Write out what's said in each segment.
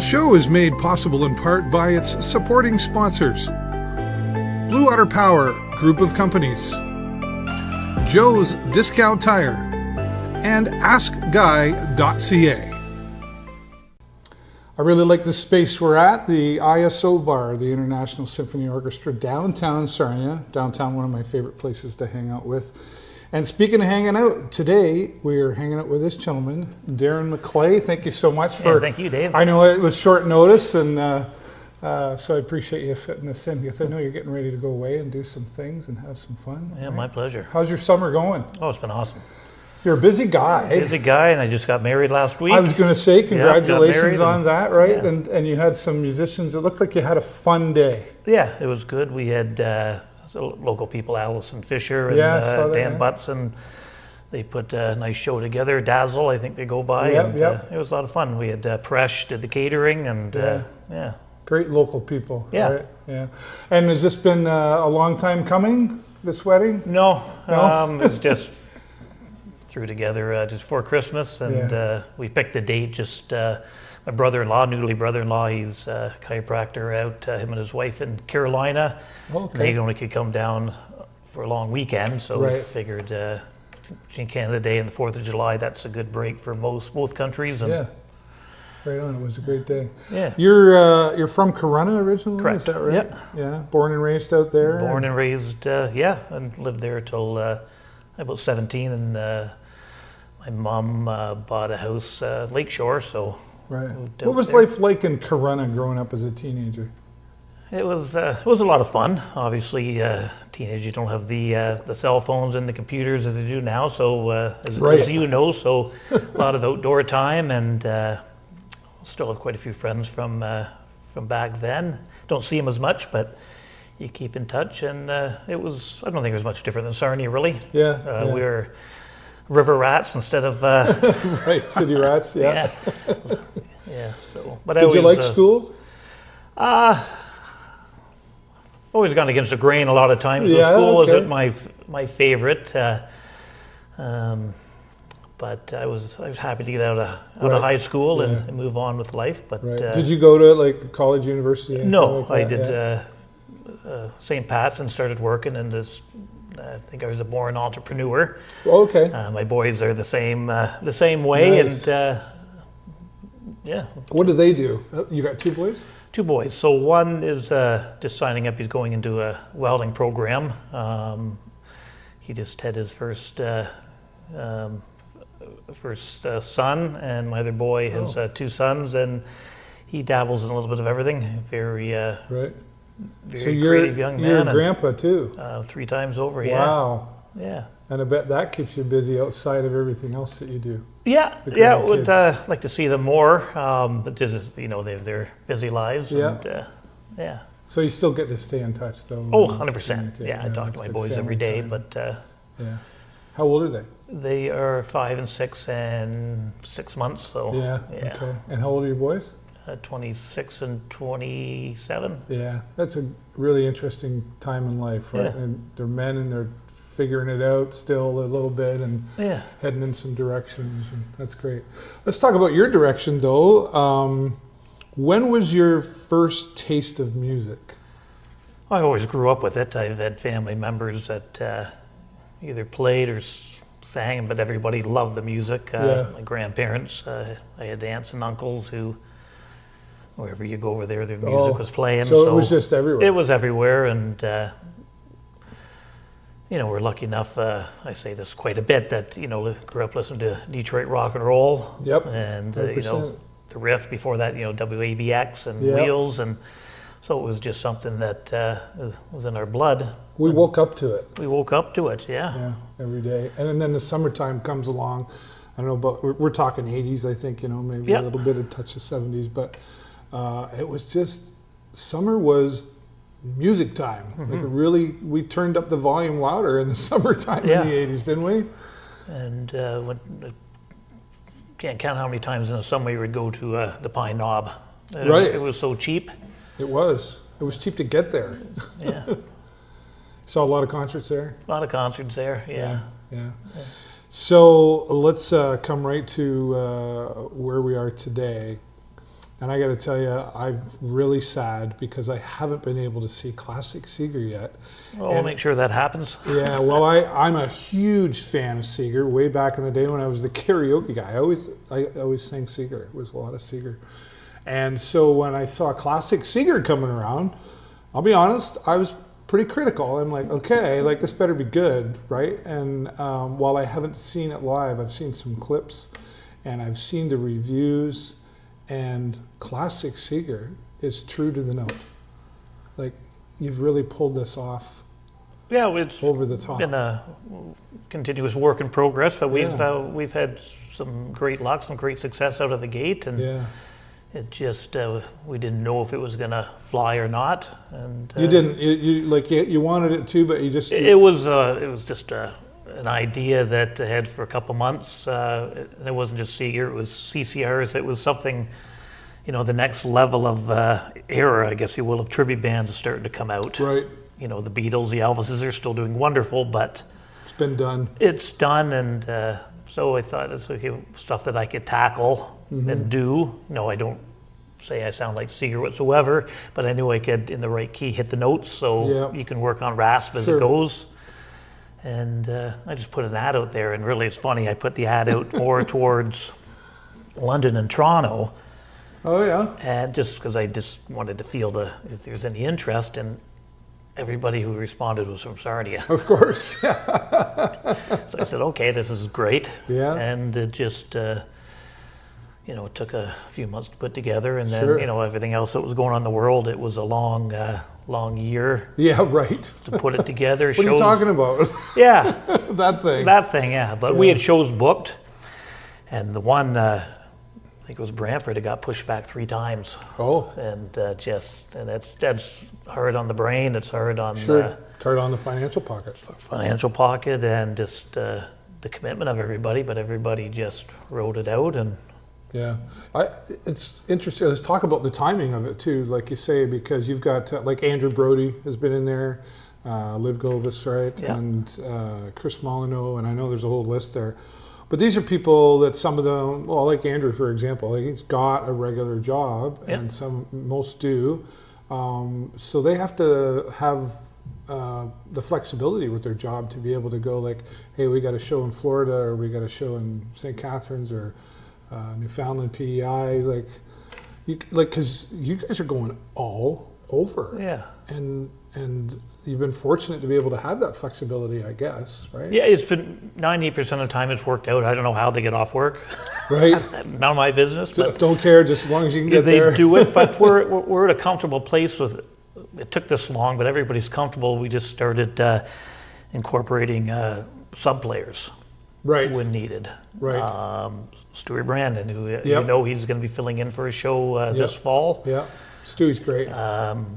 The show is made possible in part by its supporting sponsors: Blue Water Power Group of Companies, Joe's Discount Tire, and AskGuy.ca. I really like the space we're at, the ISO Bar, the International Symphony Orchestra, downtown Sarnia. Downtown, one of my favorite places to hang out with. And speaking of hanging out, today we are hanging out with this gentleman, Darren McLeay. Thank you so much for... Yeah, thank you, Dave. I know it was short notice, and so I appreciate you fitting this in, because I know you're getting ready to go away and do some things and have some fun. Yeah, right? My pleasure. How's your summer going? Oh, it's been awesome. You're a busy guy. Busy guy, and I just got married last week. I was going to say congratulations on that, right? Yeah. And you had some musicians. It looked like you had a fun day. Yeah, it was good. We had local people, Allison Fisher and Dan Butts, and they put a nice show together. Dazzle, I think they go by. It was a lot of fun. We had Presh did the catering, and yeah. Great local people. Yeah. Right? Yeah. And has this been a long time coming, this wedding? No? It was just threw together just before Christmas, and we picked a date. Just my brother-in-law, newly brother-in-law, he's a chiropractor out, him and his wife in Carolina. Okay. They only could come down for a long weekend, so we figured between Canada Day and the 4th of July, that's a good break for both countries. And right on. It was a great day. Yeah. You're from Corunna originally? Correct. Is that right? Yep. Yeah. Born and raised out there? Born and raised, and lived there till about 17, and my mom bought a house Lakeshore, so... Right. What was life like in Corunna growing up as a teenager? It was a lot of fun. Obviously, teenagers, you don't have the cell phones and the computers as they do now, so as you know, so a lot of outdoor time, and still have quite a few friends from back then. Don't see them as much, but you keep in touch, and I don't think it was much different than Sarnia, really. Yeah. We were river rats instead of right, city rats. Yeah. Yeah. So, but did you like school? Always gone against the grain a lot of times. So school wasn't my favorite, but I was happy to get out of high school and move on with life. But did you go to like college, university? No, I did St. Pat's and started working, and I think I was a born entrepreneur. Okay. My boys are the same way, nice. And What do they do? You got two boys? Two boys. So one is just signing up. He's going into a welding program. He just had his first son, and my other boy has two sons, and he dabbles in a little bit of everything. Very creative young man. You're a grandpa too. 3 times over. Wow. Yeah. And I bet that keeps you busy outside of everything else that you do. Yeah, would like to see them more, but just they have their busy lives. And, So you still get to stay in touch, though. Oh, 100%. Yeah, I talk to my boys every day, but How old are they? They are 5 and 6 and 6 months. So Okay. And how old are your boys? 26 and 27. Yeah, that's a really interesting time in life, right? Yeah. And they're men, and they're figuring it out still a little bit, and heading in some directions, and that's great. Let's talk about your direction, though. When was your first taste of music? I always grew up with it. I've had family members that either played or sang, but everybody loved the music. My grandparents, I had aunts and uncles who, wherever you go over there, their music was playing. So it was just everywhere. It was everywhere, and we're lucky enough, I say this quite a bit, that, grew up listening to Detroit rock and roll. Yep. And, the riff before that, WABX and Wheels. And so it was just something that was in our blood. We woke up to it. We woke up to it, Yeah, every day. And then the summertime comes along. I don't know, but we're talking 80s, I think, maybe a little bit of touch of 70s. But it was just, summer was music time. Like we turned up the volume louder in the summertime in the 80s, didn't we? And can't count how many times in the summer you would go to the Pine Knob. It was so cheap. It was cheap to get there. Yeah. Saw a lot of concerts there. A lot of concerts there. Yeah. So let's come right to where we are today. And I got to tell you, I'm really sad because I haven't been able to see Classic Seger yet. Well, we'll make sure that happens. Yeah, well, I'm a huge fan of Seger. Way back in the day when I was the karaoke guy, I always sang Seger. It was a lot of Seger. And so when I saw Classic Seger coming around, I'll be honest, I was pretty critical. I'm like, okay, like this better be good, right? And while I haven't seen it live, I've seen some clips and I've seen the reviews, and Classic Seger is true to the note. Like, you've really pulled this off. Yeah, it's over the top. Been a continuous work in progress, but we've had some great luck, some great success out of the gate, and it just we didn't know if it was going to fly or not. And you didn't. You wanted it to, but you just. It was just an idea that I had for a couple months. It wasn't just Seger; it was CCRs. It was something. The next level of era, I guess you will, of tribute bands is starting to come out. Right. The Beatles, the Elvises are still doing wonderful, but it's been done. It's done, and so I thought it's stuff that I could tackle and do. No, I don't say I sound like Seger whatsoever, but I knew I could, in the right key, hit the notes, so you can work on rasp as it goes. And I just put an ad out there, and really it's funny, I put the ad out more towards London and Toronto. Oh yeah. And just because I just wanted to feel if there's any interest, and everybody who responded was from Sarnia. Of course. So I said, okay, this is great. Yeah. And it just, it took a few months to put together, and then everything else that was going on in the world, it was a long year. Yeah, right. To put it together. What are you talking about? Yeah. That thing. That thing, yeah. But we had shows booked, and the one. I think it was Brantford. It got pushed back 3 times. Oh. And that's hard on the brain. It's hard on hard on the financial pocket. And just the commitment of everybody. But everybody just wrote it out, and it's interesting. Let's talk about the timing of it too, like you say, because you've got like Andrew Brody has been in there, Liv Govis, right, and Chris Molyneux, and I know there's a whole list there. But these are people that some of them, well, like Andrew, for example, like he's got a regular job, and most do. So they have to have the flexibility with their job to be able to go like, hey, we got a show in Florida, or we got a show in St. Catharines, or Newfoundland, PEI, because you guys are going all over. Yeah. And you've been fortunate to be able to have that flexibility, I guess, right? Yeah, it's been 90% of the time it's worked out. I don't know how they get off work. Right. None of my business. But don't care, just as long as you can get there. They do it, but we're at a comfortable place with it. It took this long, but everybody's comfortable. We just started incorporating sub-players. Right. When needed. Right. Stewie Brandon, who he's going to be filling in for a show this fall. Yeah. Stewie's great.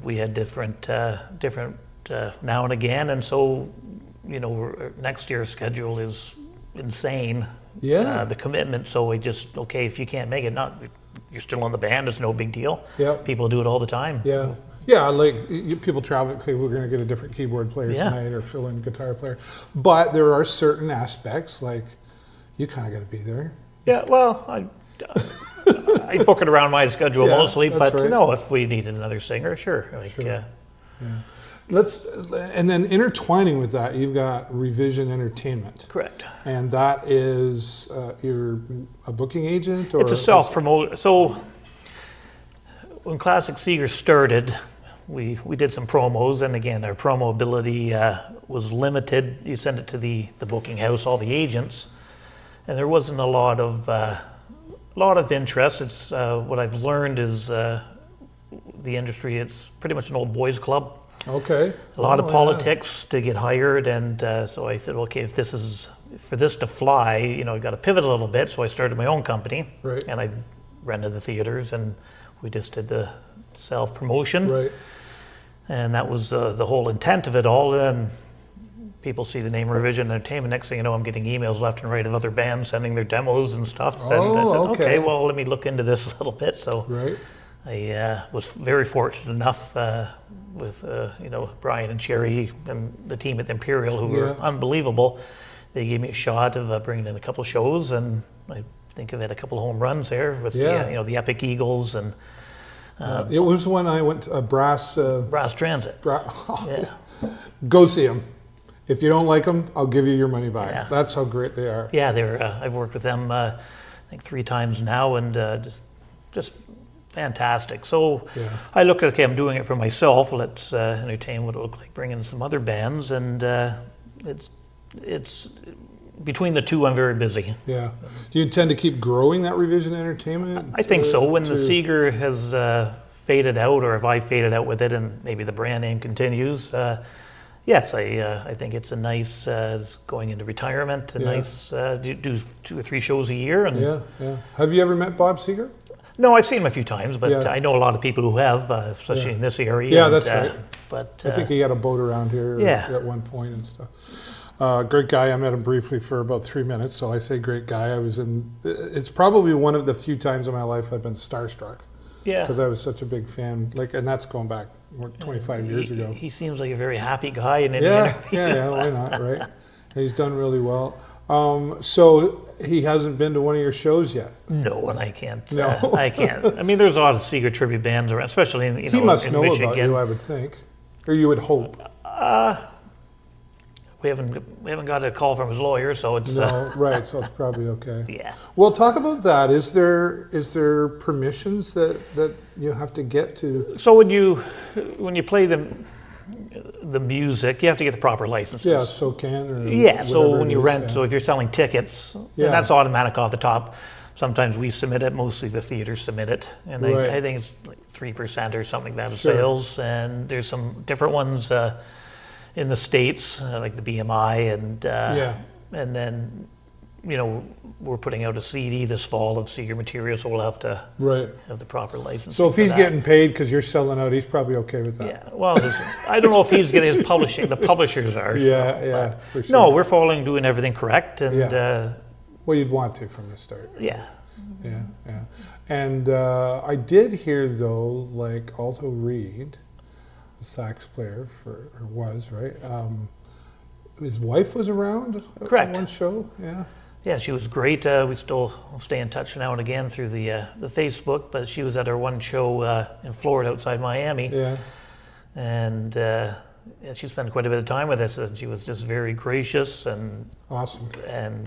We had different now and again, and so next year's schedule is insane. Yeah. The commitment. So we just if you can't make it, you're still on the band. It's no big deal. Yeah. People do it all the time. Yeah. Yeah, like people travel, okay, we're going to get a different keyboard player tonight or fill in guitar player. But there are certain aspects, like you kind of got to be there. Yeah, well, I book it around my schedule mostly, but right. If we needed another singer, sure. Yeah. And then intertwining with that, you've got Revision Entertainment. Correct. And that is, you're a booking agent? Or it's a self-promote. So when Classic Seger started, we did some promos, and again, our promo ability was limited. You send it to the booking house, all the agents, and there wasn't a lot of interest. It's what I've learned is the industry. It's pretty much an old boys club. Okay. A lot of politics to get hired, and so I said, okay, if this is for this to fly, I got to pivot a little bit. So I started my own company, right. And I rented the theaters, and we just did the self-promotion. Right. And that was the whole intent of it all. And people see the name Revision Entertainment. Next thing you know, I'm getting emails left and right of other bands sending their demos and stuff. And I said, okay, well, let me look into this a little bit. So right. I was very fortunate enough with Brian and Sherry and the team at the Imperial, who were unbelievable. They gave me a shot of bringing in a couple shows, and I think I've had a couple of home runs there with Yeah. the the Epic Eagles and It was when I went to a brass. Brass Transit. Yeah. Go see them. If you don't like them, I'll give you your money back. Yeah. That's how great they are. Yeah, I've worked with them I think 3 times now, and just fantastic. So Yeah. I look at, okay, I'm doing it for myself. Let's entertain what it look like bringing in some other bands, and it's between the two, I'm very busy. Yeah. Do you intend to keep growing that Revision Entertainment? I think so. When the Seger has faded out, or if I faded out with it, and maybe the brand name continues, yes, I think it's a nice going into retirement. Nice do 2 or 3 shows a year. And Yeah. Have you ever met Bob Seger? no, I've seen him a few times, but Yeah. I know a lot of people who have, especially in this area. Yeah, and, that's right. But I think he had a boat around here at one point and stuff. Great guy. I met him briefly for about 3 minutes, so I say great guy. It's probably one of the few times in my life I've been starstruck yeah, because I was such a big fan. And that's going back 25 years ago. He seems like a very happy guy in any Yeah, interview. yeah, why not, right? And he's done really well. So he hasn't been to one of your shows yet. No, and I can't. No. I can't. I mean, there's a lot of Seger tribute bands around, especially in He must in know Michigan. about you, I would think, or you would hope. We haven't got a call from his lawyer, so it's No, right? So it's probably okay. yeah. Well, talk about that. Is there permissions that you have to get to? So when you play the music, you have to get the proper licenses. Yeah, SOCAN or Yeah, so whatever when it you is, rent, yeah. so if you're selling tickets, Yeah. and that's automatic off the top. Sometimes we submit it, mostly the theaters submit it, and Right. I think it's like 3% or something like that of Sure. sales. And there's some different ones in the States, like the BMI, and then we're putting out a CD this fall of Seger material, so we'll have to Right. have the proper license. So if he's getting paid because you're selling out, he's probably okay with that. yeah, well, I don't know if he's getting his publishing. The publishers are. so, Yeah, for sure. No, we're doing everything correct, and Yeah. Well, you'd want to from the start. yeah. Yeah. And I did hear though, like Alto Reed, the sax player was right. His wife was around at Correct. one show. Yeah. Yeah, she was great. We still stay in touch now and again through the Facebook, but she was at our one show in Florida outside Miami, Yeah. and she spent quite a bit of time with us, and she was just very gracious, and Awesome.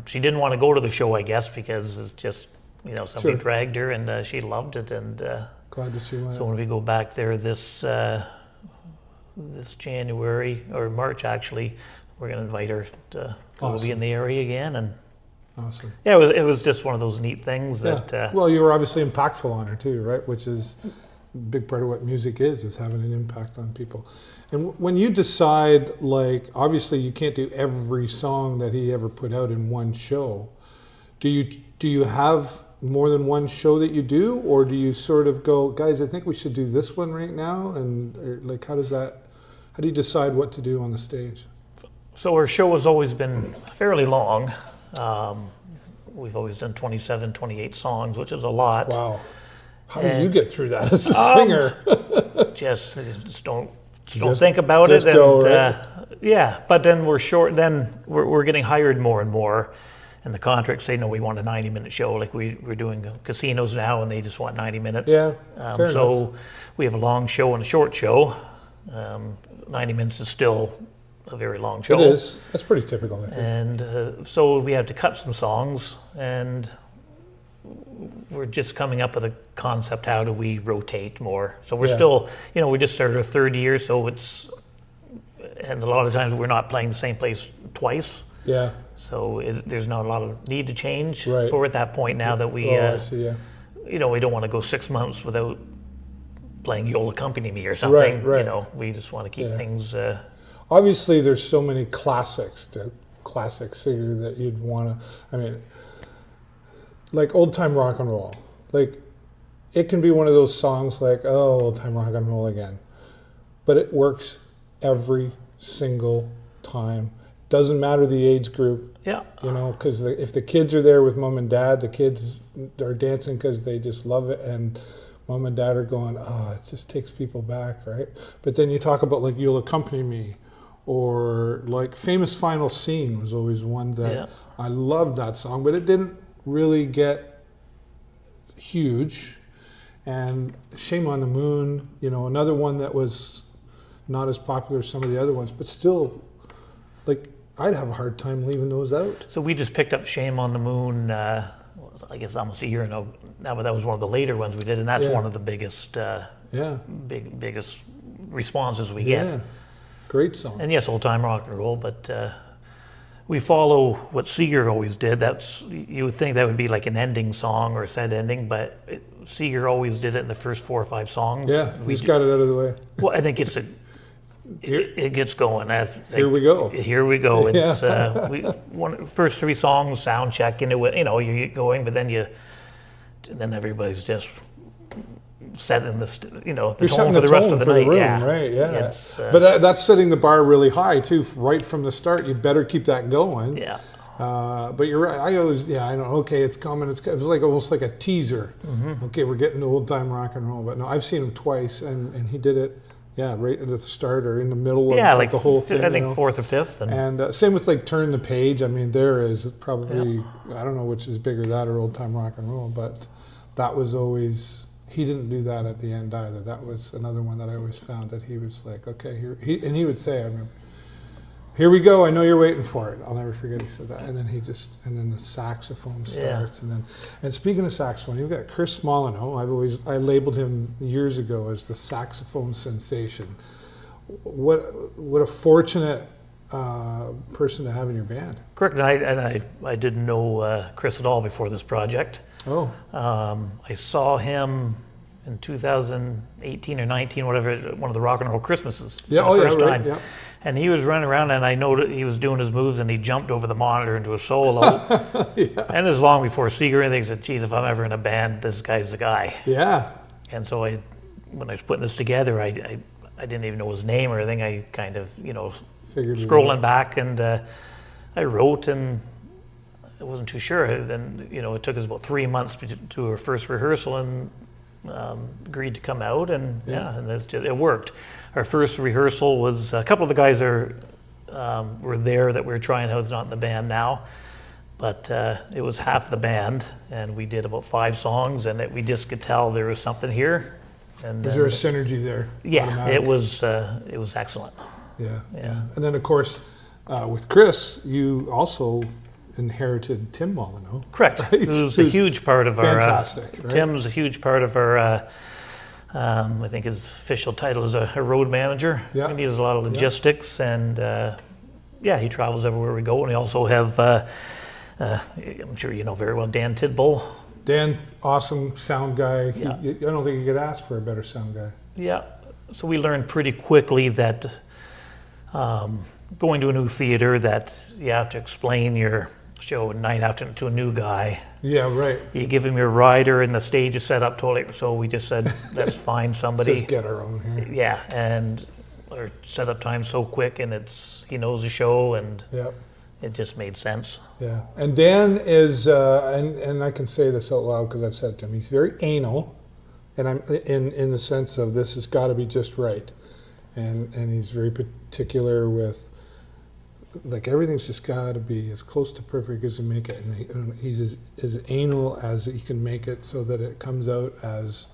she didn't want to go to the show, I guess, because it's just somebody Sure. dragged her, and she loved it, and Glad that she went. so when we go back there this January or March, actually, we're going to invite her to go Awesome. be in the area again, and Awesome. yeah, it was just one of those neat things that. Well, you were obviously impactful on her too, right? Which is a big part of what music is having an impact on people. And when you decide, like, obviously you can't do every song that he ever put out in one show. Do you have more than one show that you do, or do you sort of go, guys, I think we should do this one right now, or like how do you decide what to do on the stage? So our show has always been fairly long. We've always done 27, 28 songs, which is a lot. Wow. How do you get through that as a singer? Just don't think about just it. go, And right? yeah, but then we're short. Then we're getting hired more and more, and the contracts say no, we want a 90-minute show. Like we're doing casinos now, and they just want 90 minutes. Yeah, fair so enough. we have a long show and a short show. 90 minutes is still a very long show. It is. That's pretty typical, I think. And so we have to cut some songs, and we're just coming up with a concept. How do we rotate more? So we're still, we just started our 3rd year, so and a lot of times we're not playing the same place twice. Yeah. So there's not a lot of need to change. Right. But we're at that point now that we, I see, yeah. we don't want to go 6 months without playing You'll Accompany Me or something. Right. We just want to keep things. Obviously, there's so many classic Seger that you'd want to. I mean, like old time rock and roll. Like, it can be one of those songs like, oh, old time rock and roll again, but it works every single time. Doesn't matter the age group. Yeah. Because if the kids are there with mom and dad, the kids are dancing because they just love it, and mom and dad are going, it just takes people back, right? But then you talk about like You'll Accompany Me, or like Famous Final Scene was always one that I loved that song, but it didn't really get huge. And Shame on the Moon, you know, another one that was not as popular as some of the other ones, but still, like, I'd have a hard time leaving those out. So we just picked up Shame on the Moon, I guess almost a year ago now, but that was one of the later ones we did, and that's one of the biggest biggest responses we get. Great song. And yes, old time rock and roll, but we follow what Seger always did. That's, you would think that would be like an ending song or a set ending, but Seger always did it in the first 4 or 5 songs. Yeah, we just got it out of the way. Well, I think it gets going. Here we go. Here we go. It's first 3 songs, sound check, and you know, you get going, but then everybody's just setting the You're tone for the rest of the night. Room, right? Yeah. But that's setting the bar really high too, right from the start. You better keep that going. Yeah. But you're right. I always, I know. Okay, it's coming. It was like almost like a teaser. Mm-hmm. Okay, we're getting to old time rock and roll. But no, I've seen him twice, and he did it. Yeah, right at the start or in the middle of like the whole thing. I think 4th or 5th. And same with like Turn the Page. I mean, there is probably I don't know which is bigger, that or old time rock and roll. But that was always. He didn't do that at the end either. That was another one that I always found that he was like, okay, here. He would say, I remember, here we go. I know you're waiting for it. I'll never forget he said that. And then and then the saxophone starts. And speaking of saxophone, you've got Chris Molyneux. I labeled him years ago as the saxophone sensation. What a fortunate person to have in your band. Correct. And I didn't know Chris at all before this project. Oh. I saw him in 2018 or 19, whatever, one of the Rock and Roll Christmases. Yeah, first time. Right, yeah. And he was running around, and I noticed he was doing his moves, and he jumped over the monitor into a solo. And this is long before Seger, and he said, geez, if I'm ever in a band, this guy's the guy. Yeah. And so when I was putting this together, I didn't even know his name or anything. I kind of, figured scrolling back, and I wrote, and I wasn't too sure. Then, it took us about 3 months to our first rehearsal, and agreed to come out, and and it worked. Our first rehearsal was a couple of the guys were there that we were trying out. It's not in the band now, but it was half the band, and we did about 5 songs, and we just could tell there was something here. And was there a synergy there? Yeah, automatic? it was excellent. Yeah. And then of course, with Chris, you also inherited Tim Molyneux. Correct. Right? Who's a huge part of fantastic, our. Right? Tim's a huge part of our. I think his official title is a road manager. Yeah. And he does a lot of logistics, and he travels everywhere we go. And we also have, I'm sure you know very well, Dan Tidbull. Dan, awesome sound guy. Yeah. I don't think you could ask for a better sound guy. Yeah. So we learned pretty quickly that going to a new theater, that you have to explain your show at night after to a new guy. Yeah, right. You give him your rider, and the stage is set up totally. So we just said, let's find somebody. Just get our own here. Yeah, and our setup time's so quick, and he knows the show, and it just made sense. Yeah, and Dan is, and I can say this out loud because I've said it to him. He's very anal, and I'm in the sense of this has got to be just right, and he's very particular with. Like everything's just got to be as close to perfect as you make it, and he's as anal as he can make it, so that it comes out as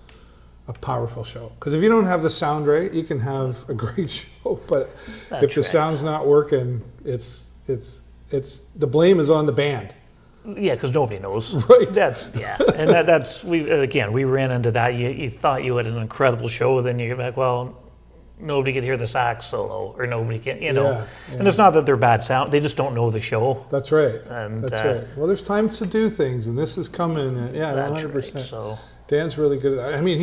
a powerful show. Because if you don't have the sound right, you can have a great show, but if the sound's not working, it's the blame is on the band. Yeah, because nobody knows. Right. And that's we ran into that. You thought you had an incredible show, then you get back, well. Nobody could hear the sax solo, or nobody can, Yeah. And it's not that they're bad sound; they just don't know the show. That's right. And that's right. Well, there's time to do things, and this is coming. 100%. Right, so Dan's really good at that. I mean,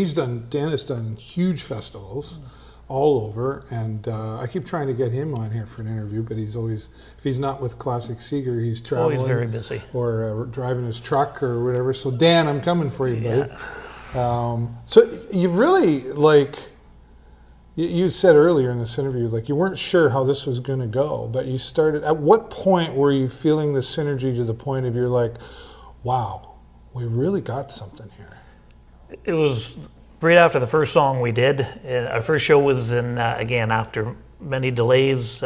Dan has done huge festivals all over, and I keep trying to get him on here for an interview, but he's always, if he's not with Classic Seger, he's traveling. Always very busy. Or driving his truck or whatever. So Dan, I'm coming for you, buddy. Yeah. So you've really, you said earlier in this interview, you weren't sure how this was going to go, but you started. At what point were you feeling the synergy to the point of you're like, wow, we really got something here? It was right after the first song we did. Our first show was again, after many delays,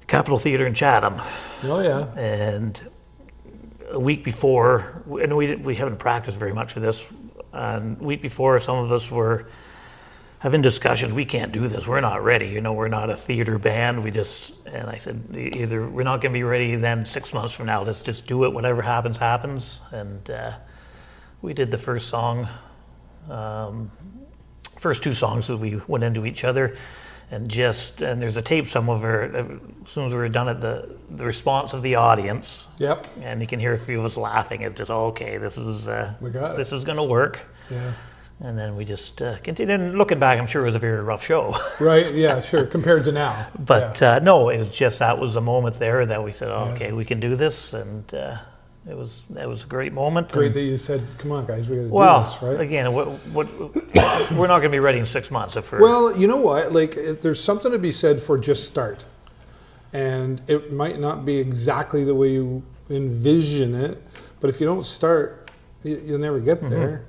Capitol Theatre in Chatham. Oh, yeah. And a week before, and we haven't practiced very much of this. A week before, some of us were having discussions. We can't do this. We're not ready. You know, we're not a theater band. And I said, either we're not going to be ready then 6 months from now. Let's just do it. Whatever happens, happens. And we did the first song, first 2 songs that we went into each other. And there's a tape somewhere. As soon as we were done at the response of the audience. Yep. And you can hear a few of us laughing. It's just, okay, this is going to work. Yeah. And then we just continued. And looking back, I'm sure it was a very rough show. Right. Yeah. Sure. Compared to now. But no, it was just that was a moment there that we said, okay, we can do this, and it was a great moment. Great that you said, "Come on, guys, we got to Well, do this." Right. again, we're not going to be ready in 6 months if we're. Well, you know what? Like, there's something to be said for just start, and it might not be exactly the way you envision it, but if you don't start, you'll never get there,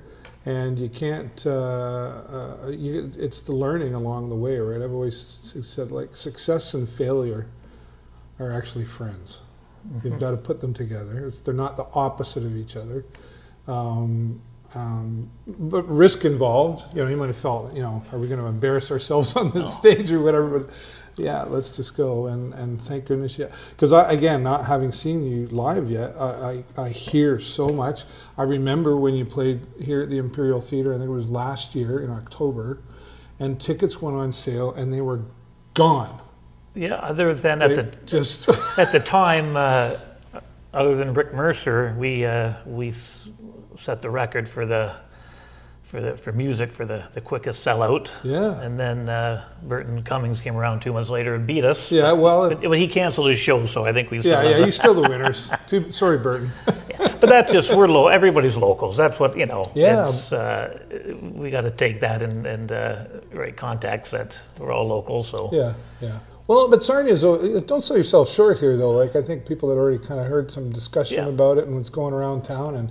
and you can't. It's the learning along the way, right? I've always said, like, success and failure are actually friends. You've got to put them together. They're not the opposite of each other. But risk involved, you know, he might have felt, you know, are we going to embarrass ourselves on the stage or whatever? But yeah, let's just go. And thank goodness, yeah. Because again, not having seen you live yet, I hear so much. I remember when you played here at the Imperial Theatre, I think it was last year in October, and tickets went on sale and they were gone. Yeah, other than at the time, other than Rick Mercer, we set the record for music for the quickest sellout. Yeah. And then Burton Cummings came around 2 months later and beat us. Yeah, well, but he canceled his show, so I think we. He's still the winners. Sorry, Burton. Yeah. But that's just everybody's locals. That's what, you know. Yeah. It's, we got to take that in right context that we're all locals. So. Yeah. Yeah. Well, but Sarnia's, don't sell yourself short here, though. Like, I think people had already kind of heard some discussion about it and what's going around town, and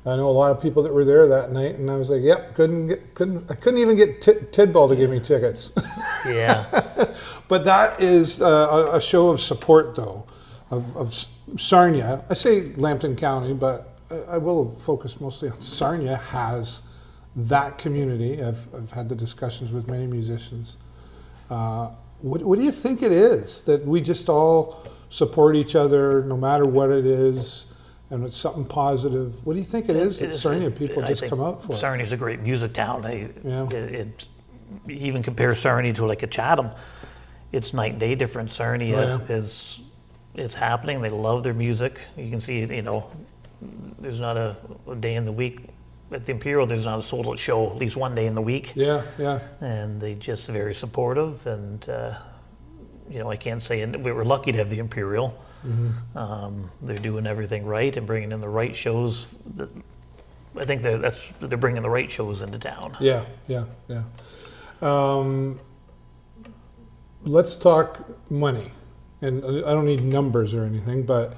I know a lot of people that were there that night, and I was like, yep, I couldn't even get Tidball to give me tickets. Yeah. But that is a show of support, though, of Sarnia. I say Lambton County, but I will focus mostly on Sarnia has that community. I've had the discussions with many musicians. What do you think it is that we just all support each other no matter what it is, and it's something positive? What do you think it is that Sarnia people just come out for? Sarnia's a great music town. It even compares Sarnia to like a Chatham. It's night and day difference. Sarnia it's happening. They love their music. You can see, you know, there's not a day in the week at the Imperial, there's not a sold out show at least one day in the week. Yeah, yeah. And they just very supportive, and you know, I can't say, and we were lucky to have the Imperial. They're doing everything right and bringing in the right shows. I think they're bringing the right shows into town. Yeah, yeah, yeah. Let's talk money, and I don't need numbers or anything, but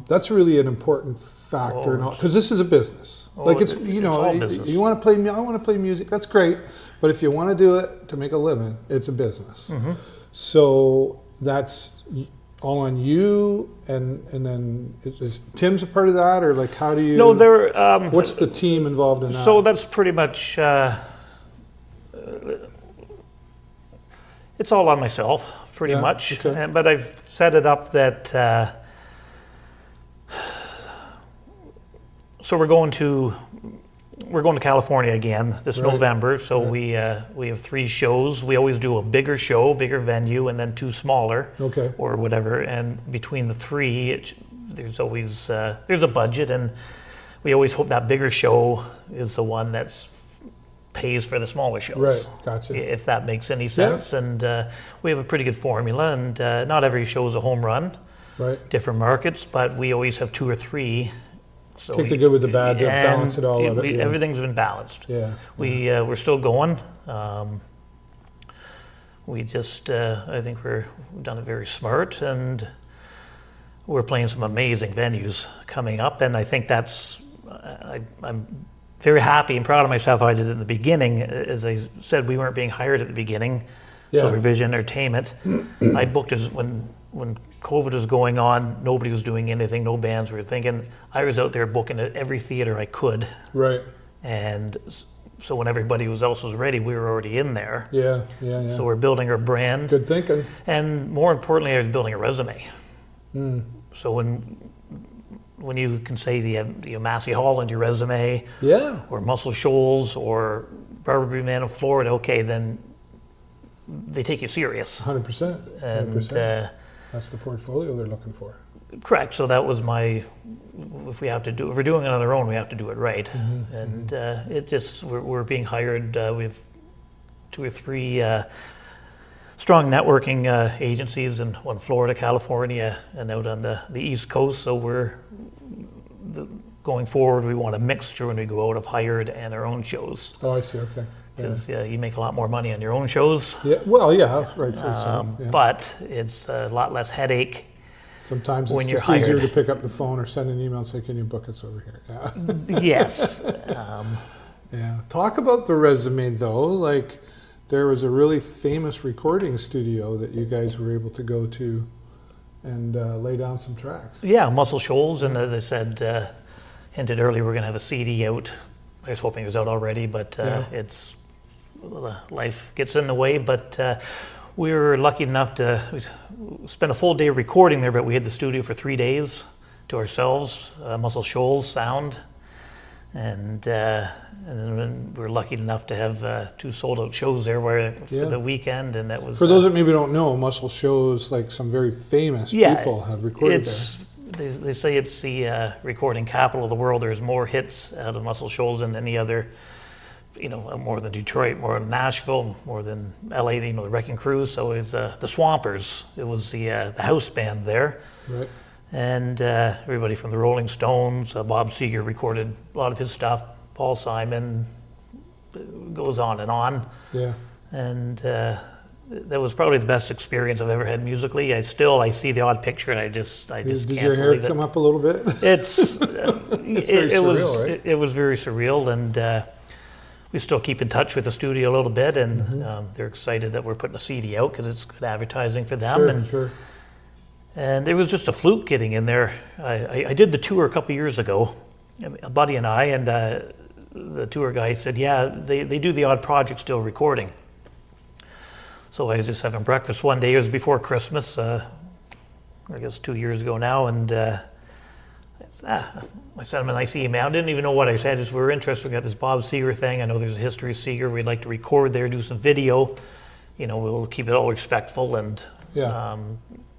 that's really an important factor, because this is a business. It's you know, you want to play. I want to play music. That's great, but if you want to do it to make a living, it's a business. So that's all on you, and then is Tim's a part of that, or like how do you? No, there. What's the team involved in that? So that's pretty much. It's all on myself, pretty much. Okay. But I've set it up that. So we're going to California again this November. So we have 3 shows. We always do a bigger show, bigger venue, and then 2 smaller, or whatever. And between the 3, there's always there's a budget, and we always hope that bigger show is the one that's pays for the smaller shows. Right, gotcha. If that makes any sense. Yeah. And we have a pretty good formula, and not every show is a home run. Right. Different markets, but we always have 2 or 3. So take the good with the bad to balance it all out. Everything's been balanced. Yeah. We're still going. We just I think we've done it very smart, and we're playing some amazing venues coming up, and I think that's I'm very happy and proud of myself how I did it in the beginning. As I said, we weren't being hired at the beginning. So Revision Entertainment, I booked us when when COVID was going on, nobody was doing anything, no bands were thinking. I was out there booking at every theater I could. Right. And so when everybody else was ready, we were already in there. Yeah. So we're building our brand. Good thinking. And more importantly, I was building a resume. So when you can say the Massey Hall in your resume, or Muscle Shoals, or Barbary Man of Florida, okay, then they take you serious. 100%. And 100%. That's the portfolio they're looking for. Correct. So that was my. If we're doing it on our own, we have to do it right. And it just we're being hired. We have 2 or 3 strong networking agencies in Florida, California, and out on the East Coast. So going forward, we want a mixture when we go out of hired and our own shows. Oh, I see. Okay. Because you make a lot more money on your own shows. Yeah. Well, yeah. Right. So, But it's a lot less headache. Sometimes when it's you're just easier hired to pick up the phone or send an email and say, "Can you book us over here?" Yeah. Yes. Yeah. Talk about the resume though. Like, there was a really famous recording studio that you guys were able to go to and lay down some tracks. Yeah, Muscle Shoals, and as I said, hinted earlier, we're going to have a CD out. I was hoping it was out already, but it's life gets in the way. But we were lucky enough to spend a full day recording there, but we had the studio for 3 days to ourselves, Muscle Shoals sound. And then we were lucky enough to have 2 sold-out shows there for the weekend, and that was... For those that maybe don't know, Muscle Shoals, like some very famous people have recorded there. They say it's the recording capital of the world. There's more hits out of Muscle Shoals than any other, more than Detroit, more than Nashville, more than LA, the Wrecking Crew. So it's the Swampers. It was the house band there. Right. And everybody from the Rolling Stones, Bob Seger recorded a lot of his stuff, Paul Simon, goes on and on. Yeah. And that was probably the best experience I've ever had musically. I see the odd picture and I just Did can't your hair believe it. come up a little bit? It's very surreal, right? It was very surreal, and we still keep in touch with the studio a little bit, and they're excited that we're putting a CD out because it's good advertising for them. Sure. And it was just a fluke getting in there. I did the tour a couple years ago, a buddy and I, and the tour guy said, they do the odd project still recording. So I was just having breakfast one day, it was before Christmas, I guess 2 years ago now, and I sent him a nice email. I didn't even know what I said, just we were interested, we got this Bob Seger thing, I know there's a history of Seger, we'd like to record there, do some video, we'll keep it all respectful and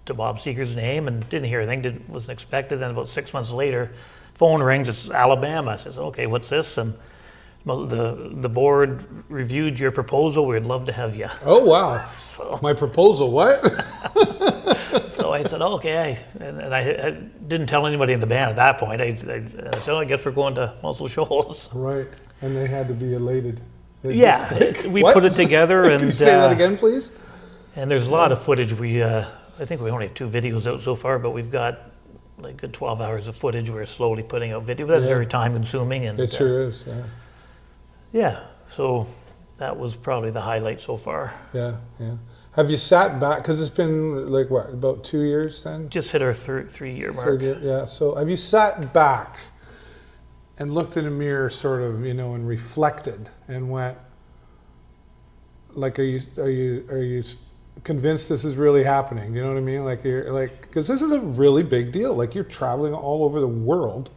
to Bob Seger's name, and didn't hear anything, wasn't expected. Then about 6 months later, phone rings, it's Alabama. I says, okay, what's this? And the board reviewed your proposal, we'd love to have you. Oh, wow. So, my proposal, what? So I said, okay. And I didn't tell anybody in the band at that point. I said, I guess we're going to Muscle Shoals. Right, and they had to be elated. We put it together. And Can you say that again, please? And there's a lot of footage. I think we only have 2 videos out so far, but we've got like good 12 hours of footage. We're slowly putting out video. That's very time consuming. And it sure is, so that was probably the highlight so far. Yeah. Have you sat back, because it's been like what, about 2 years then? Just hit our 3-year mark. 3rd year, yeah. So have you sat back and looked in a mirror sort of, and reflected and went, like, are you convinced this is really happening? You know what I mean? Like, you're like, because this is a really big deal. Like, you're traveling all over the world.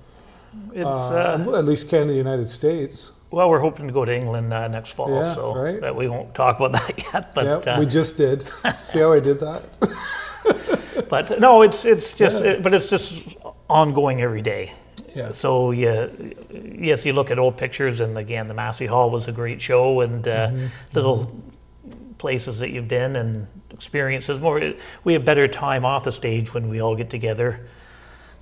It's at least Canada, United States. Well, we're hoping to go to England next fall, we won't talk about that yet. But we just did. See how I did that? But no, it's just but it's just ongoing every day. Yeah. So yes, you look at old pictures, and again, the Massey Hall was a great show, and little places that you've been and experiences. We have better time off the stage when we all get together.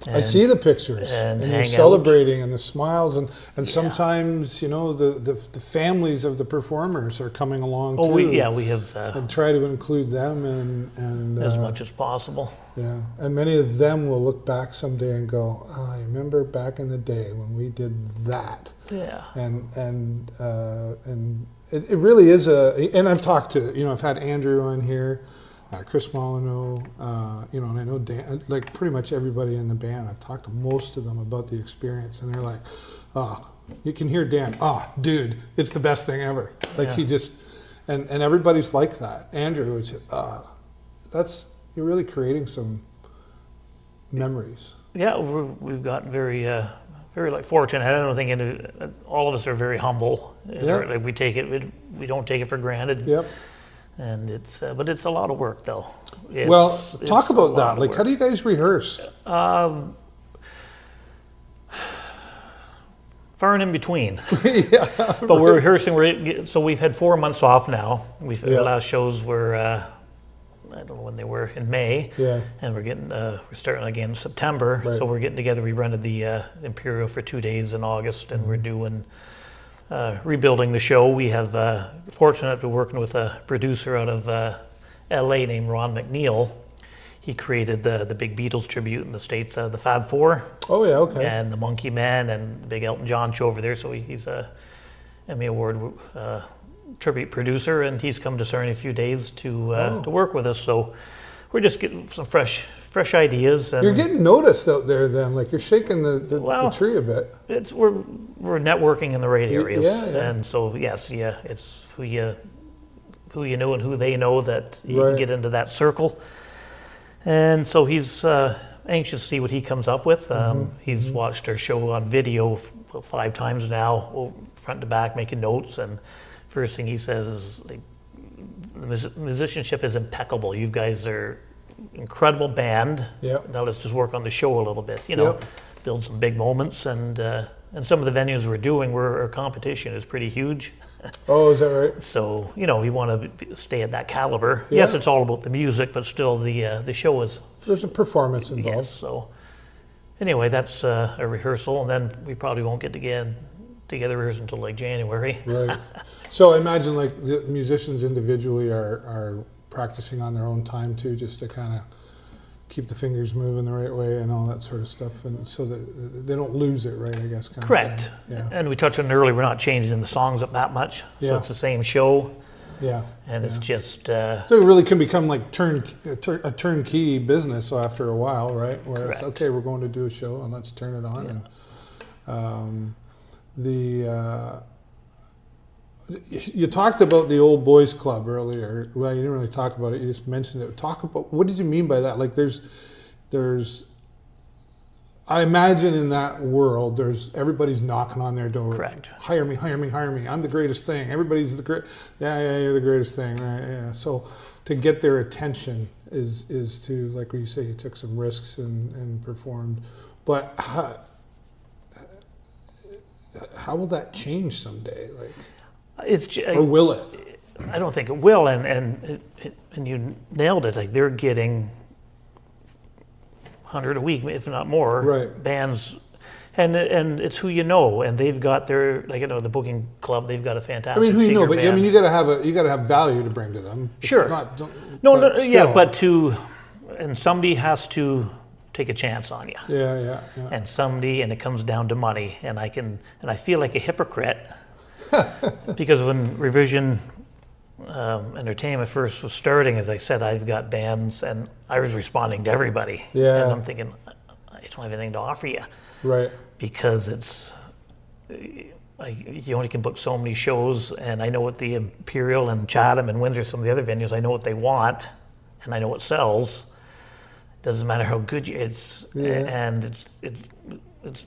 I see the pictures, and you're celebrating, and the smiles, and sometimes the families of the performers are coming along too. We have and try to include them and as much as possible. Yeah, and many of them will look back someday and go, "Oh, I remember back in the day when we did that." Yeah, and it really is and I've talked to I've had Andrew on here. Chris Molyneux, and I know Dan, like pretty much everybody in the band. I've talked to most of them about the experience, and they're like, you can hear Dan, dude, it's the best thing ever. Like he just, and everybody's like that. Andrew, it's you're really creating some memories. Yeah, we've gotten very like fortunate. I don't think all of us are very humble. Like we don't take it for granted. Yep. And but it's a lot of work though. Talk about that. Like, how do you guys rehearse? Far and in between. But we're rehearsing. So we've had 4 months off now. Our last shows were I don't know when they were, in May. Yeah. And we're starting again in September. Right. So we're getting together. We rented the Imperial for 2 days in August, and we're doing rebuilding the show. We have fortunate to be working with a producer out of LA named Ron McNeil. He created the big Beatles tribute in the States, the Fab Four. Oh yeah, okay. And the Monkey Man and the big Elton John show over there. So he's a Emmy Award tribute producer, and he's come to Sarnia a few days to work with us. So we're just getting some fresh ideas. And you're getting noticed out there then, like you're shaking the tree a bit. We're networking in the right areas. Yeah. And so it's who you know and who they know that you can get into that circle. And so he's anxious to see what he comes up with. He's watched our show on video 5 times now, front to back, making notes. And first thing he says is, like, the musicianship is impeccable. You guys are incredible band. Yep. Now let's just work on the show a little bit. Build some big moments. And some of the venues we're doing, our competition is pretty huge. Oh, is that right? So we want to stay at that caliber. Yeah. Yes, it's all about the music, but still the show is. There's a performance involved. Yes. So anyway, that's a rehearsal, and then we probably won't get together rehearse until like January. Right. So I imagine like the musicians individually are practicing on their own time too, just to kind of keep the fingers moving the right way and all that sort of stuff, and so that they don't lose it, right? I guess. Correct. Yeah. And we touched on it earlier. We're not changing the songs up that much. Yeah. So it's the same show. Yeah. And it's just. So it really can become like a turnkey business after a while, right? Where Correct. it's okay, we're going to do a show and let's turn it on. Yeah. And you talked about the old boys club earlier. Well, you didn't really talk about it. You just mentioned it. Talk about, what did you mean by that? Like there's. I imagine in that world, everybody's knocking on their door. Correct. Hire me. I'm the greatest thing. Everybody's the great. Yeah, you're the greatest thing. Right? Yeah. So to get their attention is to, like what you say, you took some risks and performed. But how will that change someday? Like, or will it? I don't think it will. And you nailed it. Like, they're getting 100 a week, if not more, right. Bands, and it's who you know, and they've got their, like, the booking club. They've got a fantastic. I mean, who you know, but band. I mean, you got to have value to bring to them. It's sure. And somebody has to take a chance on you. Yeah. And it comes down to money, and I feel like a hypocrite because when Revision Entertainment first was starting, as I said, I've got bands, and I was responding to everybody. Yeah. And I'm thinking, I don't have anything to offer you. Right. Because you only can book so many shows, and I know what the Imperial and Chatham and Windsor, some of the other venues, I know what they want, and I know what sells. Doesn't matter how good it's, and it's.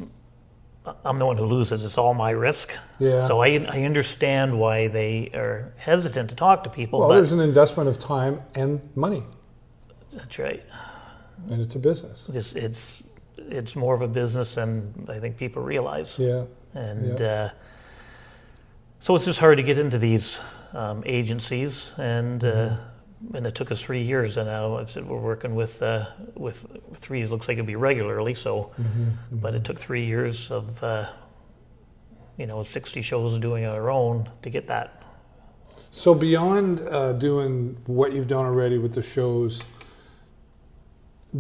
I'm the one who loses. It's all my risk. Yeah. So I understand why they are hesitant to talk to people. Well, there's an investment of time and money. That's right. And it's a business. It's more of a business than I think people realize. Yeah. And so it's just hard to get into these agencies, and it took us 3 years, and now I've said we're working with 3. It looks like it'll be regularly. So, but it took 3 years of 60 shows doing it on our own to get that. So beyond doing what you've done already with the shows,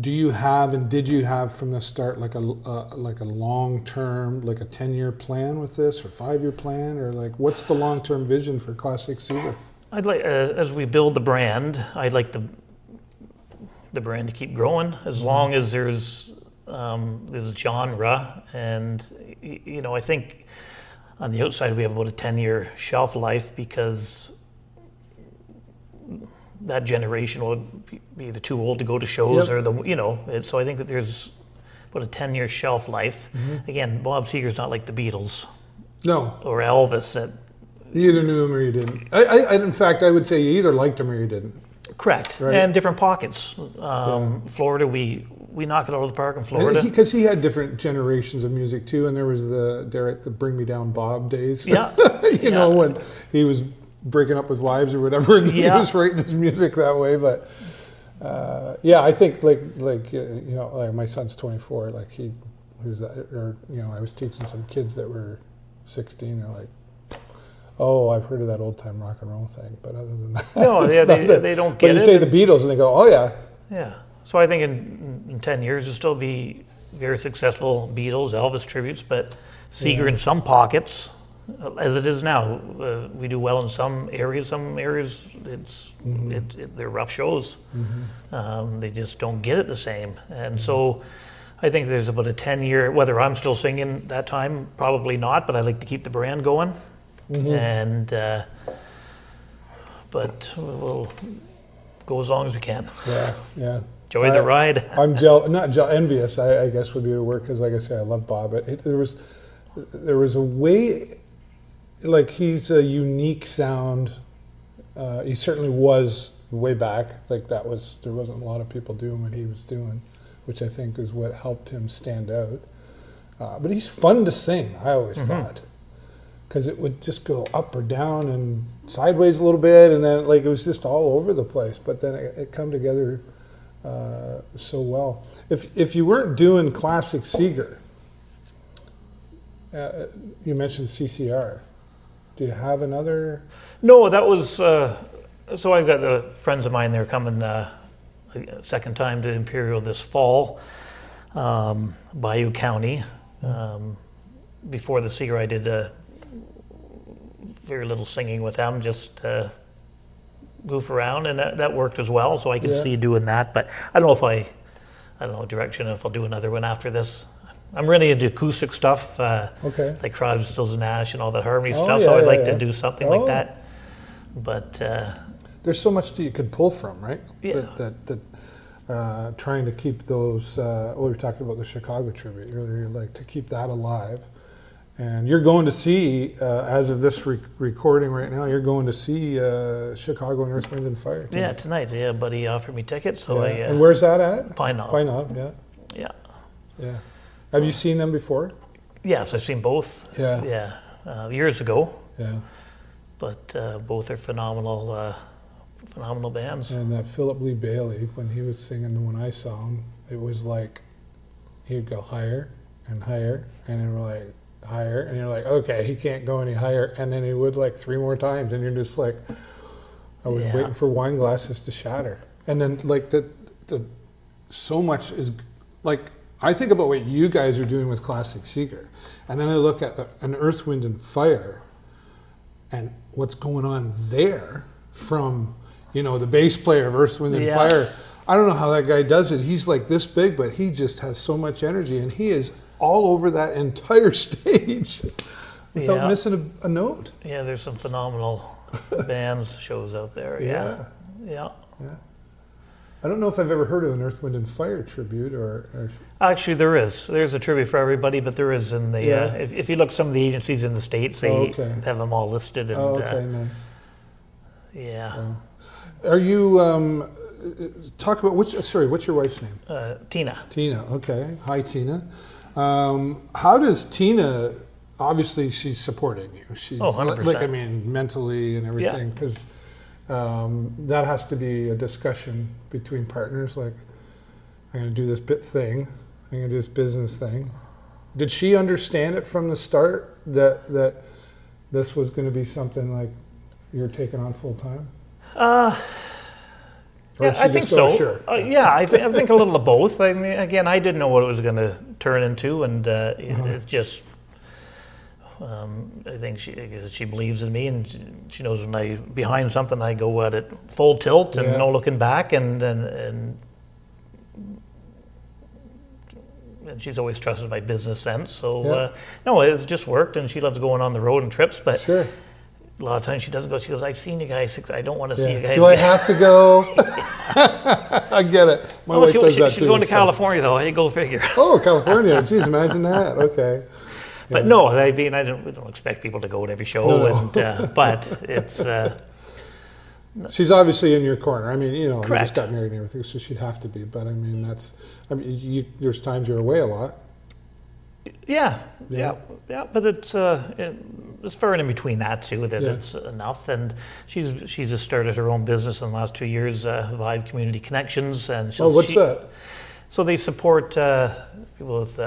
do you have and did you have from the start like a long term, like a 10-year plan with this, or 5-year plan, or like what's the long term vision for Classic Cedar? I'd like, as we build the brand, I'd like to the brand to keep growing as long as there's genre. And I think on the outside we have about a 10-year shelf life, because that generation will be either too old to go to shows, or so I think that there's about a 10-year shelf life. Again, Bob Seger's not like the Beatles. No. Or Elvis. That you either knew him or you didn't. In fact, I would say you either liked him or you didn't. Correct. Right? And different pockets. Florida, we knock it out of the park in Florida. Because he had different generations of music too, and there was the Bring Me Down Bob days. Yeah. When he was breaking up with wives or whatever, and he was writing his music that way. But I think like my son's 24. Like he was, or I was teaching some kids that were 16. They're like, oh, I've heard of that old time rock and roll thing, but other than that, no, they don't get it. But you say the Beatles, and they go, oh yeah. Yeah. So I think in 10 years there'll still be very successful Beatles, Elvis tributes, but Seger in some pockets, as it is now. We do well in some areas. Some areas they're rough shows. They just don't get it the same. And so I think there's about a 10-year, whether I'm still singing that time, probably not, but I like to keep the brand going. And but we'll go as long as we can. Yeah. Enjoy the ride. I'm envious, I guess would be the word, because like I say, I love Bob. But there was a way, like he's a unique sound. He certainly was way back. Like there wasn't a lot of people doing what he was doing, which I think is what helped him stand out. But he's fun to sing, I always thought. Because it would just go up or down and sideways a little bit, and then it was just all over the place. But then it come together so well. If you weren't doing classic Seger, you mentioned CCR. Do you have another? No, that was so. I've got the friends of mine. They're coming second time to Imperial this fall, Bayou County. Before the Seger, I did very little singing with them, just goof around, and that worked as well. So I can see doing that, but I don't know direction if I'll do another one after this. I'm really into acoustic stuff, like Crosby, Stills and Nash and all that harmony stuff. So I'd like to do something like that. But there's so much that you could pull from, right? Yeah. That trying to keep those. We were talking about the Chicago tribute earlier, like to keep that alive. And you're going to see, as of this recording right now, you're going to see Chicago and Earth, Wind and Fire tonight. Yeah, tonight. Yeah, buddy offered me tickets. So and where's that at? Pine Knob. Pine Knob, yeah. Have you seen them before? Yes, I've seen both. Yeah. Years ago. Yeah. But both are phenomenal bands. And Philip Lee Bailey, when he was singing the one I saw him, it was like he'd go higher and higher, and then we're like, higher, and you're like, okay, he can't go any higher, and then he would like 3 more times, and you're just like, I was waiting for wine glasses to shatter. And then like the so much is like, I think about what you guys are doing with classic Seger, and then I look at an Earth, Wind and Fire and what's going on there from the bass player of Earth, Wind and Fire. I don't know how that guy does it. He's like this big, but he just has so much energy, and he is all over that entire stage without missing a note. Yeah, there's some phenomenal bands, shows out there. Yeah. I don't know if I've ever heard of an Earth, Wind and Fire tribute or... Actually, there is. There's a tribute for everybody, but there is in the... if you look at some of the agencies in the States, they have them all listed. And, nice. Yeah. Are you... talk about... what's your wife's name? Tina. Tina, okay. Hi, Tina. How does Tina, obviously she's supporting you. She's 100%. Mentally and everything, because that has to be a discussion between partners, like, I'm going to do this thing, I'm going to do this business thing. Did she understand it from the start that this was going to be something like you're taking on full time? I think so. Sure. I think a little of both. I mean, again, I didn't know what it was going to turn into, and it just. I think she believes in me, and she knows when I behind something, I go at it full tilt and no looking back, and and she's always trusted my business sense. So Yeah. no, it's just worked, and she loves going on the road and trips. But Sure. a lot of times she doesn't go. She goes, "I've seen you guys. I don't want to see you guys." Do I have to go? I get it. My wife does that she's too. going to stuff. California though. Hey, go figure. Oh, California. Geez, imagine that. Okay. But no, I mean, we don't expect people to go to every show, No. and but it's She's obviously in your corner. I mean, you know, you Correct. just got married and everything, so she'd have to be. But I mean, there's times you're away a lot. yeah. Yeah. But it's far in between that too that Yeah. it's enough. And she's just started her own business in the last 2 years, Vibe Community Connections, and Oh, what's that? So they support people with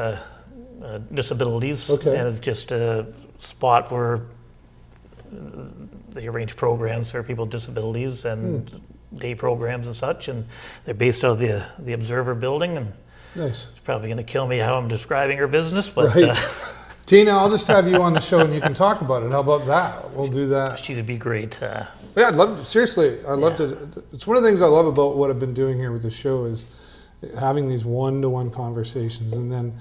disabilities, Okay. and it's just a spot where they arrange programs for people with disabilities and day programs and such, and they're based out of the Observer building, and Nice. it's probably going to kill me how I'm describing her business, but Right. Tina, I'll just have you on the show and you can talk about it. How about that? We'll do that. she would be great. Yeah, I'd love to. Seriously, I'd love to. It's one of the things I love about what I've been doing here with the show is having these one-to-one conversations, and then,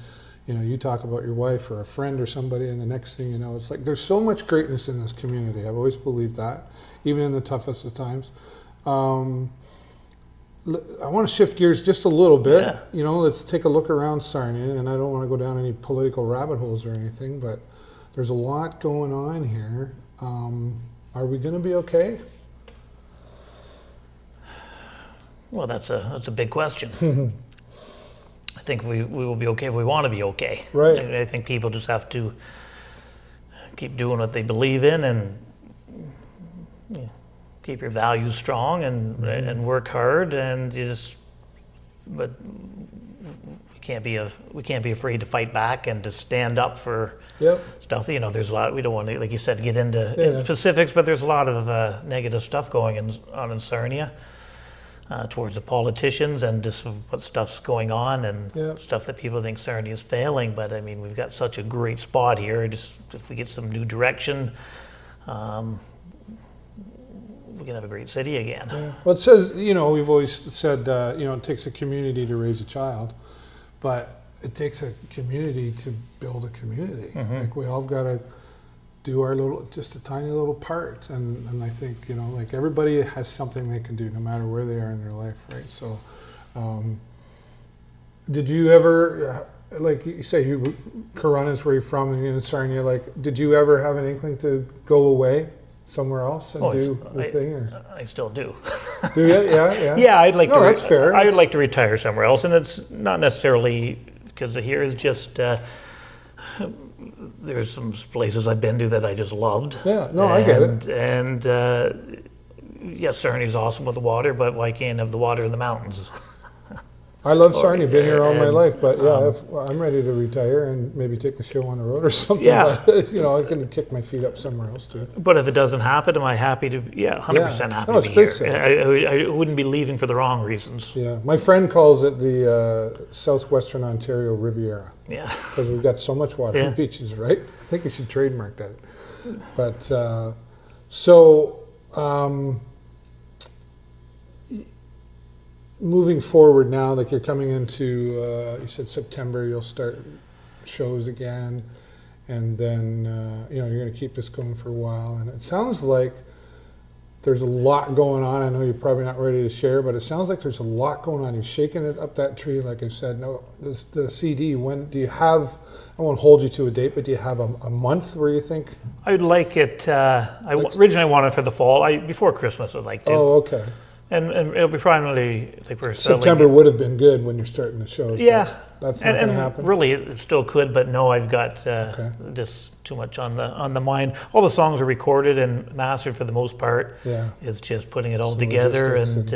you know, you talk about your wife or a friend or somebody, and the next thing you know, it's like there's so much greatness in this community. I've always believed that, even in the toughest of times. I want to shift gears just a little bit. Yeah. You know, let's take a look around Sarnia, and I don't want to go down any political rabbit holes or anything, but there's a lot going on here. Are we going to be okay? Well, that's a big question. I think we will be okay if we want to be okay. Right. I think people just have to keep doing what they believe in, and keep your values strong, and work hard, and but we can't be afraid to fight back and to stand up for Yep. stuff. You know, there's a lot, we don't want to, like you said, get into Yeah. specifics, but there's a lot of negative stuff going on in Sarnia towards the politicians, and just what stuff's going on, and Yeah. stuff that people think Sarnia is failing. But I mean, we've got such a great spot here. Just if we get some new direction, we can have a great city again. Yeah. Well, it says, you know, we've always said, you know, it takes a community to raise a child, but it takes a community to build a community. Like, we all got to do our just a tiny little part. And I think, you know, like, everybody has something they can do no matter where they are in their life, right? So, did you ever, like you say, Corunna is where you're from, and in Sarnia, like, did you ever have an inkling to go away somewhere else and do the thing? Or? I still do. Do you? Yeah. Yeah, I'd like No, to. that's fair. I would like to retire somewhere else, and it's not necessarily because here is just. There's some places I've been to that I just loved. Yeah, no, I get it. And yes, Sarnia's awesome with the water, but why can't have the water in the mountains? I love Sarnia, been here all my and, life, but yeah, I'm ready to retire and maybe take the show on the road or something. Yeah. But, you know, I can kick my feet up somewhere else too. But if it doesn't happen, am I happy to? Yeah, 100% happy No, to it's be great here. I wouldn't be leaving for the wrong reasons. Yeah, my friend calls it the Southwestern Ontario Riviera Yeah. because we've got so much water Yeah. and beaches, right? I think you should trademark that. But so. Moving forward now, like you're coming into, you said September, you'll start shows again, and then, you know, you're going to keep this going for a while. And it sounds like there's a lot going on. I know you're probably not ready to share, but it sounds like there's a lot going on. You're shaking it up that tree, like I said. No, the CD, when do you have, I won't hold you to a date, but do you have a month where you think? I'd like it, originally I wanted for the fall. Before Christmas I'd like to. Oh, okay. And it'll be primarily like we're selling. September would have been good when you're starting the shows. Yeah, but that's not going to happen. Really, it still could, but no, I've got just too much on the mind. All the songs are recorded and mastered for the most part. Yeah, it's just putting it all Some together, logistics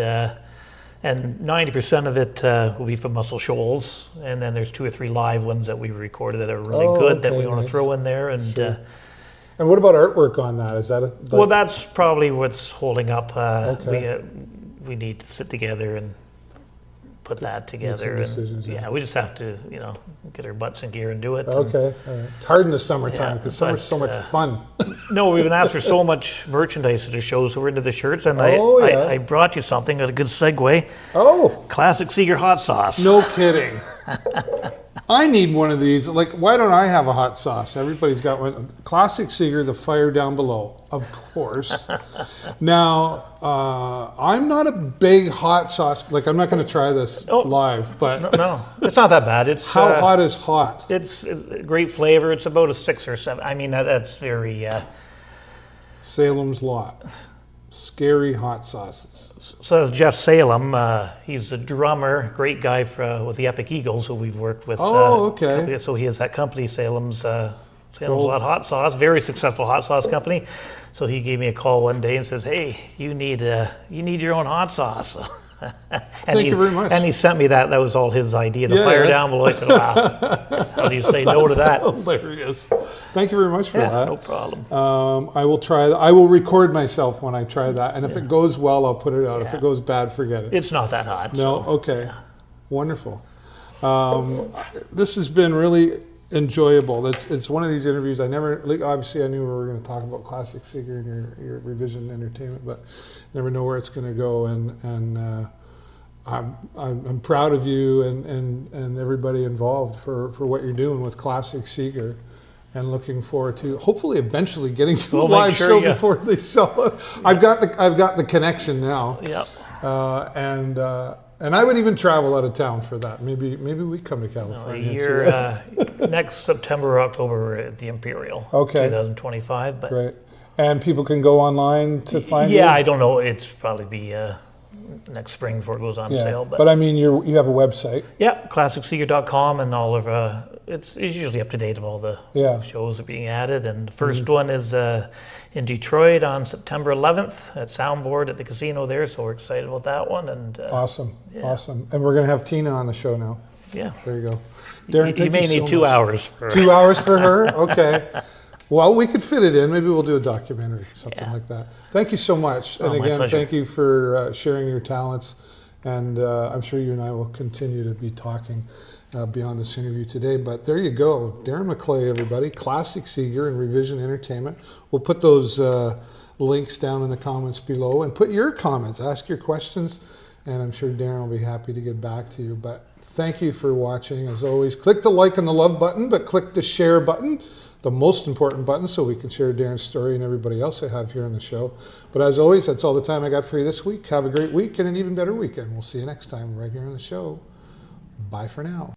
and 90% of it will be from Muscle Shoals, and then there's 2 or 3 live ones that we recorded that are really good that we want to throw in there. And sure. And what about artwork on that? Is that well, that's probably what's holding up. Okay. We need to sit together and put that together. decisions, And, yeah. we just have to, get our butts in gear and do it. Okay, all right. It's hard in the summertime because Yeah, summer's so much fun. No, we've been asked for so much merchandise at the show, so we're into the shirts, and Oh, yeah. I brought you something that's a good segue. Oh, Classic Seger hot sauce. no kidding. I need one of these. Like, why don't I have a hot sauce? Everybody's got one. Classic Seger, the fire down below, of course. Now, I'm not a big hot sauce. Like, I'm not going to try this live, but No, it's not that bad. It's how hot is hot? It's a great flavor. It's about a 6 or 7. I mean, that's very. Salem's Lot. Scary hot sauces. So that's Jeff Salem. He's a drummer, great guy with the Epic Eagles, who we've worked with. Oh, okay. So he has that company, Salem's Lot Hot Sauce, very successful hot sauce company. So he gave me a call one day and says, "Hey, you need your own hot sauce." Thank you very much. And he sent me that. That was all his idea. The fire down below. I said, "Wow, how do you say no to that?" Hilarious. Thank you very much for that. No problem. I will try that. I will record myself when I try that, and if it goes well, I'll put it out. If it goes bad, forget it. It's not that hot. No, okay, wonderful. This has been really enjoyable. It's one of these interviews I never. Obviously, I knew we were going to talk about Classic Seger and your revision entertainment, but never know where it's going to go. And I'm proud of you and everybody involved for what you're doing with Classic Seger. And looking forward to hopefully eventually getting to a live show before they sell it. I've got the connection now. Yep. And I would even travel out of town for that. Maybe we come to California. Next September or October we're at the Imperial. Okay. 2025. But great. And people can go online to find you? Yeah, I don't know. It's probably be next spring before it goes on sale. But I mean, you have a website. Yeah, classicseger.com, and all of it's usually up to date of all the shows that are being added. And the first one is in Detroit on September 11th at Soundboard at the casino there. So we're excited about that one. And awesome. And we're going to have Tina on the show now. Yeah. There you go. Darren, you may need 2 hours. 2 hours for her? Okay. Well, we could fit it in. Maybe we'll do a documentary, something like that. Thank you so much. And again, thank you for sharing your talents. And I'm sure you and I will continue to be talking beyond this interview today. But there you go. Darren McLeay, everybody. Classic Seger and Revision Entertainment. We'll put those links down in the comments below. And put your comments. Ask your questions. And I'm sure Darren will be happy to get back to you. But thank you for watching. As always, click the like and the love button, but click the share button. The most important button, so we can share Darren's story and everybody else I have here on the show. But as always, that's all the time I got for you this week. Have a great week and an even better weekend. We'll see you next time right here on the show. Bye for now.